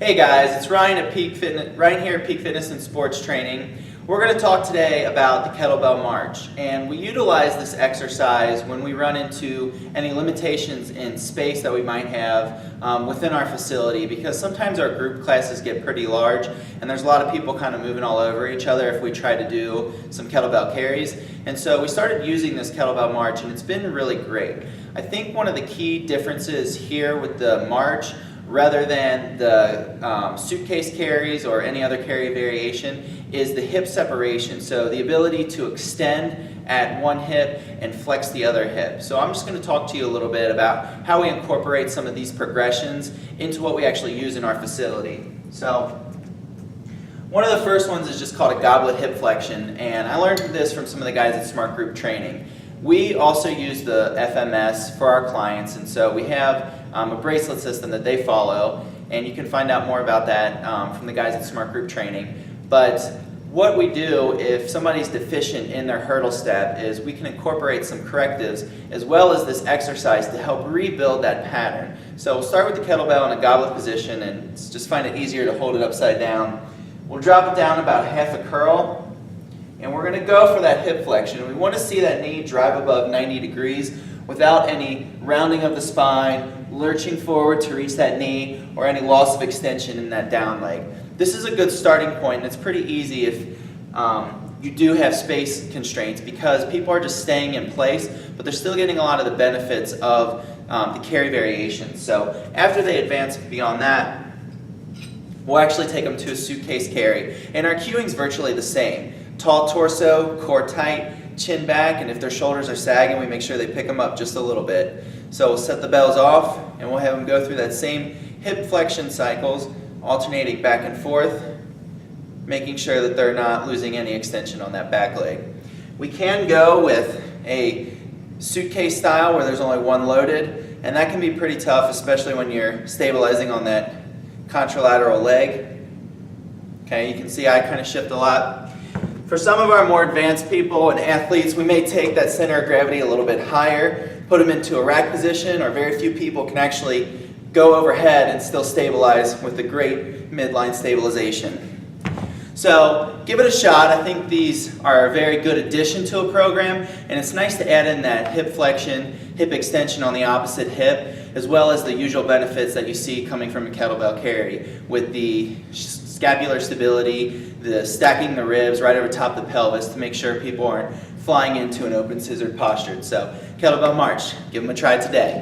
Hey guys, it's Ryan at Ryan here at Peak Fitness and Sports Training. We're going to talk today about the kettlebell march, and we utilize this exercise when we run into any limitations in space that we might have within our facility, because sometimes our group classes get pretty large and there's a lot of people kind of moving all over each other if we try to do some kettlebell carries. And so we started using this kettlebell march and it's been really great. I think one of the key differences here with the march, rather than the suitcase carries or any other carry variation, is the hip separation. So the ability to extend at one hip and flex the other hip. So I'm just going to talk to you a little bit about how we incorporate some of these progressions into what we actually use in our facility. So one of the first ones is just called a goblet hip flexion, and I learned this from some of the guys at Smart Group Training. We also use the FMS for our clients, and so we have a bracelet system that they follow, and you can find out more about that from the guys at Smart Group Training. But what we do if somebody's deficient in their hurdle step is we can incorporate some correctives as well as this exercise to help rebuild that pattern. So we'll start with the kettlebell in a goblet position, and just find it easier to hold it upside down. We'll drop it down about half a curl. And we're going to go for that hip flexion. We want to see that knee drive above 90 degrees without any rounding of the spine, lurching forward to reach that knee, or any loss of extension in that down leg. This is a good starting point, and it's pretty easy if you do have space constraints, because people are just staying in place, but they're still getting a lot of the benefits of the carry variations. So after they advance beyond that, we'll actually take them to a suitcase carry. And our cueing is virtually the same. Tall torso, core tight, chin back, and if their shoulders are sagging, we make sure they pick them up just a little bit. So we'll set the bells off, and we'll have them go through that same hip flexion cycles, alternating back and forth, making sure that they're not losing any extension on that back leg. We can go with a suitcase style where there's only one loaded, and that can be pretty tough, especially when you're stabilizing on that contralateral leg. Okay, you can see I kind of shift a lot. For some of our more advanced people and athletes, we may take that center of gravity a little bit higher, put them into a rack position, or very few people can actually go overhead and still stabilize with a great midline stabilization. So give it a shot. I think these are a very good addition to a program, and it's nice to add in that hip flexion, hip extension on the opposite hip, as well as the usual benefits that you see coming from a kettlebell carry with the scapular stability, the stacking the ribs right over top the pelvis to make sure people aren't flying into an open scissored posture. So kettlebell march, give them a try today.